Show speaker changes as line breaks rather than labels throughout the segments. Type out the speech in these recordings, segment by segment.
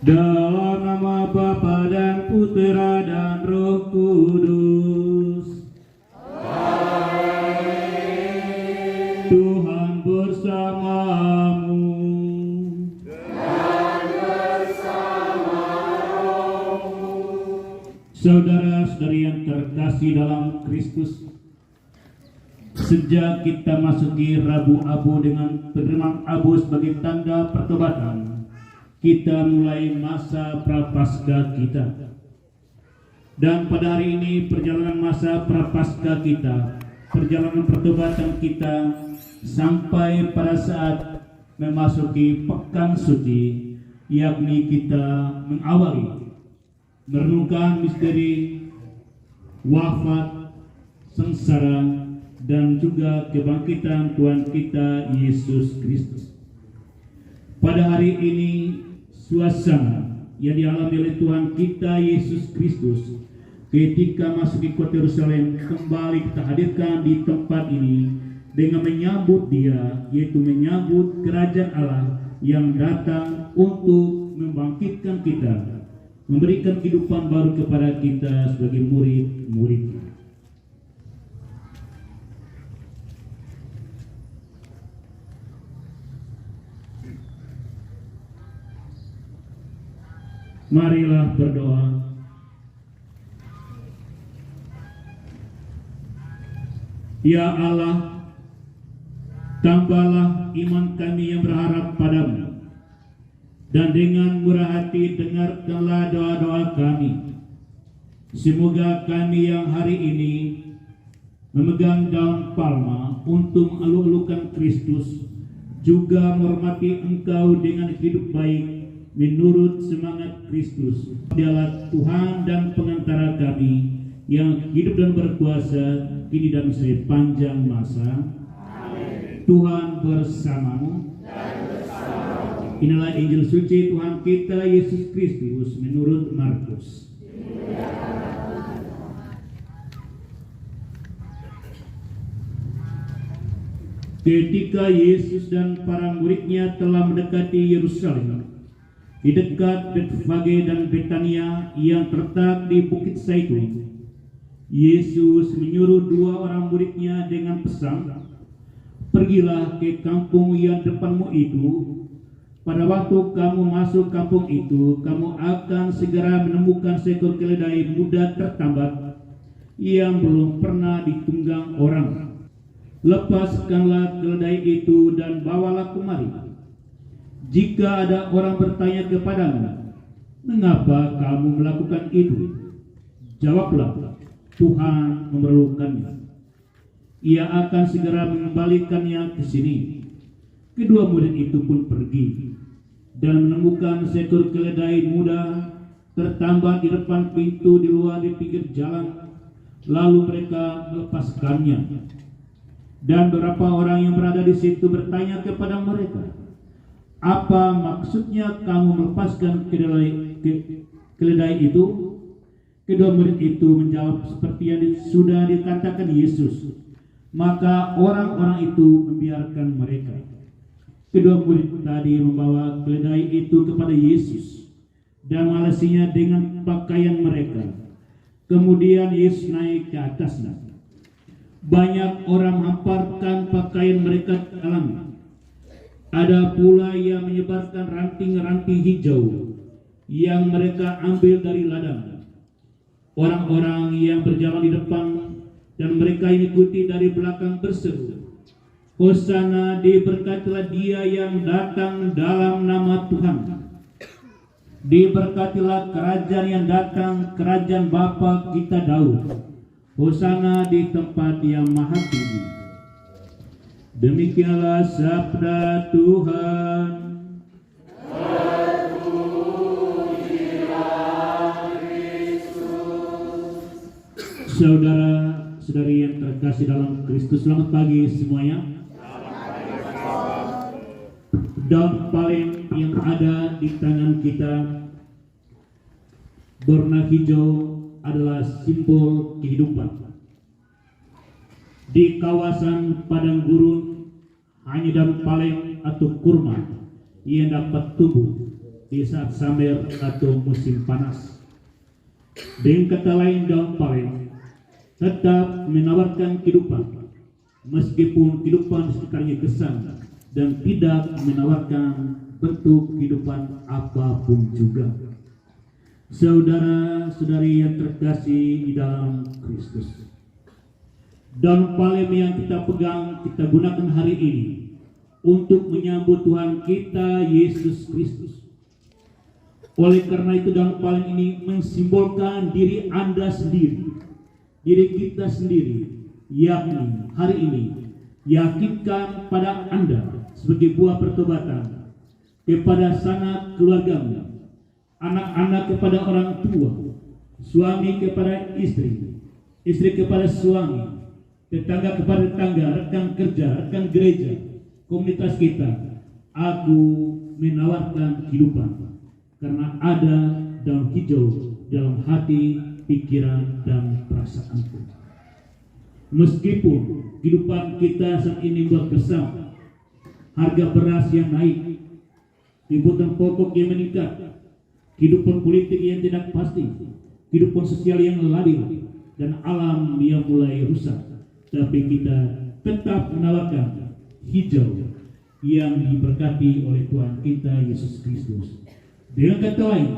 Dalam nama Bapa dan Putera dan Roh Kudus. Amin. Tuhan bersamamu. Dan bersama rohmu. Saudara-saudari yang terkasih dalam Kristus, sejak kita masuki Rabu Abu dengan penerimaan Abu sebagai tanda pertobatan, kita mulai masa Prapaskah kita. Dan pada hari ini perjalanan masa Prapaskah kita, perjalanan pertobatan kita sampai pada saat memasuki Pekan Suci, yakni kita mengawali merenungkan misteri wafat, sengsara, dan juga kebangkitan Tuhan kita Yesus Kristus. Pada hari ini suasana yang dialami oleh Tuhan kita Yesus Kristus ketika masuk ke kota Yerusalem kembali kita hadirkan di tempat ini dengan menyambut Dia, yaitu menyambut kerajaan Allah yang datang untuk membangkitkan kita, memberikan kehidupan baru kepada kita sebagai murid-muridnya. Marilah berdoa. Ya Allah, tambahlah iman kami yang berharap padamu, dan dengan murah hati dengarkanlah doa-doa kami. Semoga kami yang hari ini memegang daun palma untuk mengeluh-elukan Kristus, juga menghormati Engkau dengan hidup baik menurut semangat Kristus. Dialah Tuhan dan pengantara kami yang hidup dan berkuasa kini dan sepanjang masa. Amin. Tuhan bersamamu. Inilah Injil suci Tuhan kita Yesus Kristus menurut Markus. Ketika Yesus dan para muridnya telah mendekati Yerusalem, di dekat Betfage dan Betania yang terletak di Bukit Zaitun, Yesus menyuruh dua orang muridnya dengan pesan, "Pergilah ke kampung yang depanmu itu. Pada waktu kamu masuk kampung itu, kamu akan segera menemukan seekor keledai muda tertambat yang belum pernah ditunggang orang. Lepaskanlah keledai itu dan bawalah kemari. Jika ada orang bertanya kepadamu, mengapa kamu melakukan itu? Jawablah, Tuhan memerlukannya. Ia akan segera mengembalikannya ke sini." Kedua murid itu pun pergi dan menemukan seekor keledai muda tertambat di depan pintu di luar di pinggir jalan. Lalu mereka melepaskannya. Dan beberapa orang yang berada di situ bertanya kepada mereka, "Apa maksudnya kamu melepaskan keledai itu?" Kedua murid itu menjawab seperti yang sudah dikatakan Yesus. Maka orang-orang itu membiarkan mereka. Kedua murid tadi membawa keledai itu kepada Yesus dan mengalasinya dengan pakaian mereka. Kemudian Yesus naik ke atasnya. Banyak orang menghamparkan pakaian mereka ke alam. Ada pula yang menyebarkan ranting-ranting hijau yang mereka ambil dari ladang. Orang-orang yang berjalan di depan dan mereka ikuti dari belakang berseru, "Hosana, diberkatilah Dia yang datang dalam nama Tuhan. Diberkatilah kerajaan yang datang, kerajaan Bapa kita Daud. Hosana di tempat yang maha tinggi." Demikianlah sabda Tuhan. Saudara-saudari yang terkasih dalam Kristus, selamat pagi semuanya. Daun palem yang ada di tangan kita berwarna hijau adalah simbol kehidupan. Di kawasan padang gurun hanya daun palem atau kurma yang dapat tumbuh. di saat summer atau musim panas. Dengan kata lain, daun palem tetap menawarkan kehidupan, meskipun kehidupan di sekitarnya gersang dan tidak menawarkan bentuk kehidupan apapun juga. Saudara-saudari yang terkasih di dalam Kristus, daun palem yang kita pegang, kita gunakan hari ini untuk menyambut Tuhan kita Yesus Kristus. Oleh karena itu, daun palem ini mensimbolkan diri Anda sendiri, diri kita sendiri, yakni hari ini yakinkan pada Anda sebagai buah pertobatan kepada sanak keluargamu, anak-anak kepada orang tua, suami kepada istri, istri kepada suami, tetangga kepada tetangga, rekan kerja, rekan gereja, komunitas kita. Aku menawarkan kehidupan karena ada daun hijau dalam hati, pikiran, dan perasaanku. Meskipun kehidupan kita saat ini berkesan, harga beras yang naik, kebutuhan pokok yang meningkat, kehidupan politik yang tidak pasti, kehidupan sosial yang labil, dan alam yang mulai rusak, tapi kita tetap menawarkan hijau yang diberkati oleh Tuhan kita Yesus Kristus. Dengan kata lain,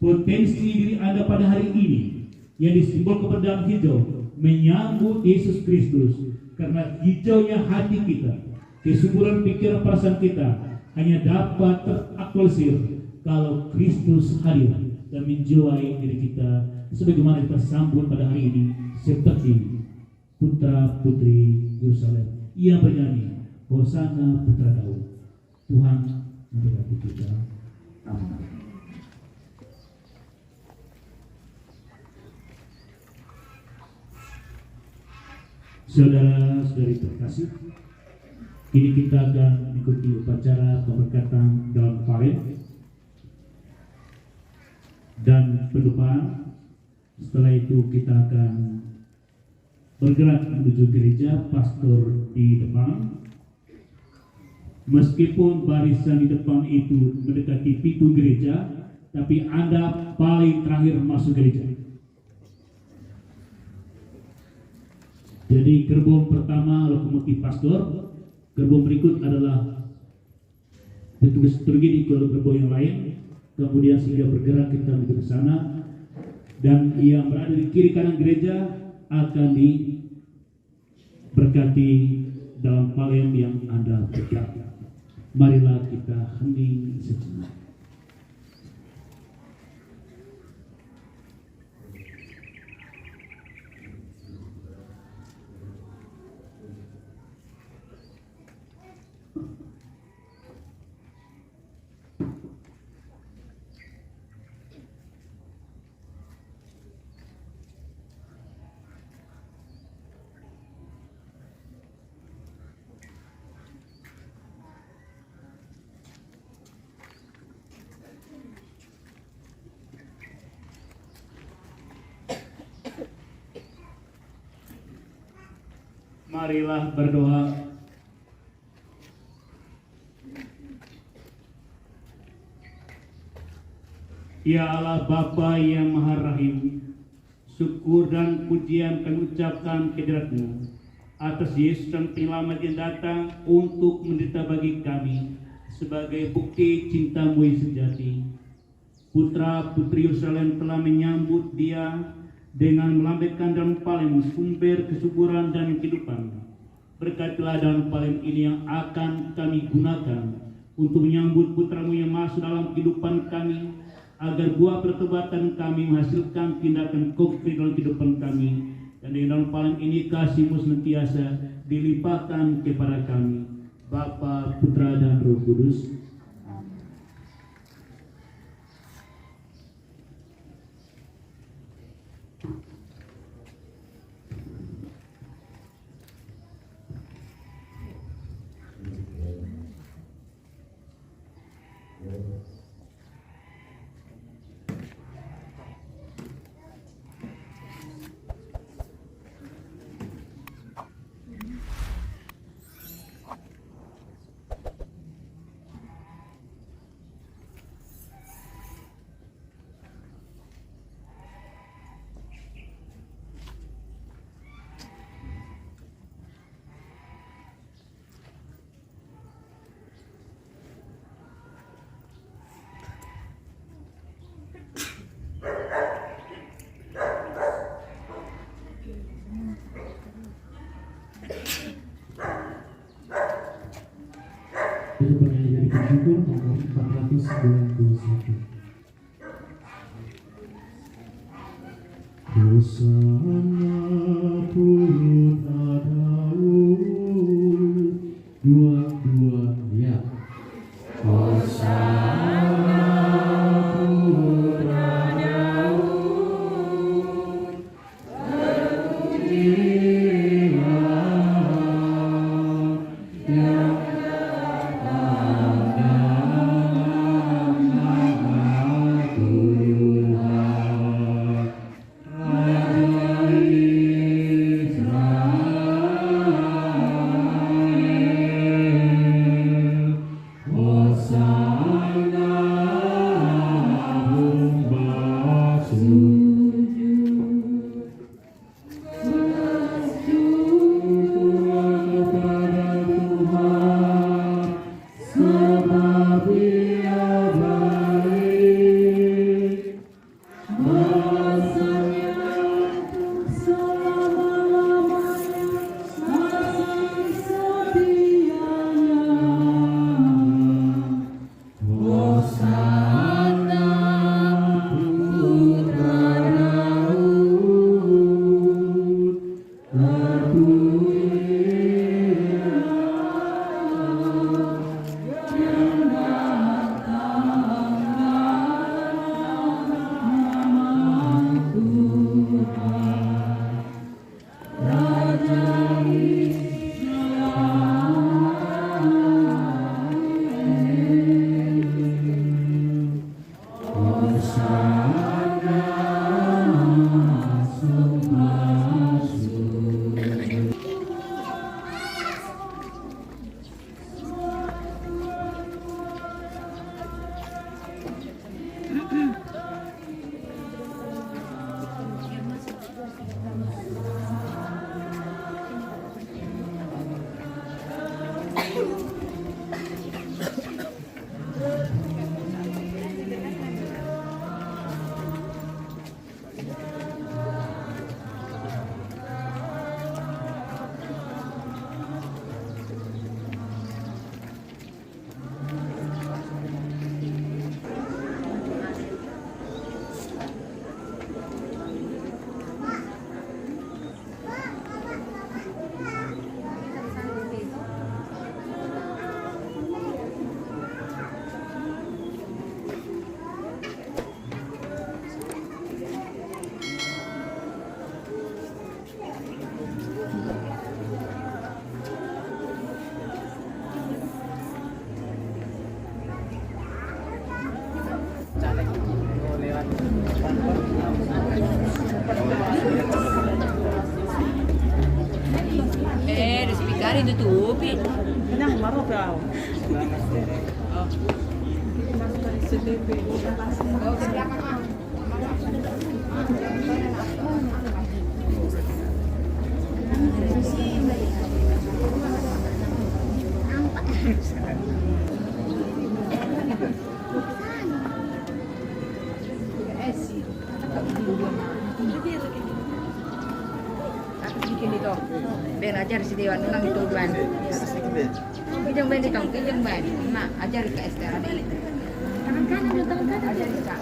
potensi diri Anda pada hari ini yang disimbolkan dalam hijau menyambut Yesus Kristus, karena hijaunya hati kita, kesuburan pikiran perasaan kita hanya dapat teraktualisir kalau Kristus hadir dan menjiwai diri kita, sebagaimana kita sambut pada hari ini seperti putra putri Yerusalem. Ia bernyanyi, Hosana putra Daud. Tuhan memberkati kita. Amin. Saudara-saudari terkasih, kini kita akan mengikuti upacara pemberkatan daun palem dan pendupaan. Setelah itu kita akan bergerak menuju gereja, pastor di depan. Meskipun barisan di depan itu mendekati pintu gereja, tapi Anda paling terakhir masuk gereja. Jadi gerbong pertama lokomotif pastor, gerbong berikut adalah petugas liturgi di gerbong yang lain. Kemudian sehingga bergerak kita menuju ke sana, dan yang berada di kiri kanan gereja akan diberkati dalam palem yang Anda pegang. Marilah kita hening sejenak. Marilah berdoa. Ya Allah Bapa yang Maha Rahim, syukur dan pujian kami ucapkan kehadirat-Mu atas Yesus dan penyelamat yang datang untuk menderita bagi kami sebagai bukti cinta-Mu yang sejati. Putra putri Yerusalem telah menyambut Dia dengan melambaikan daun palem, sumber kesuburan dan kehidupan. Berkatilah daun palem ini yang akan kami gunakan untuk menyambut putra-Mu yang masuk dalam kehidupan kami, agar buah pertobatan kami menghasilkan tindakan konkret dalam kehidupan kami. Dan dengan daun palem ini kasih-Mu senantiasa dilimpahkan kepada kami, Bapa, Putra, dan Roh Kudus.
Itu penyanyi dari bersyukur nomor 491. Hosana putra Daud, dua ya. Hosana putra Daud, terpujilah yang
ditutupin.
Kanyang marok daw.
Bikin itu, ben ajar si Dewan nang itu ban. Kijang ben itu, kijang ben. Nah, ajar ke Esther ada ini. Tangan kanan ajar ke Cak.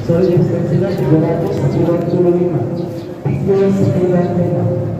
Soal pensiunan 395 396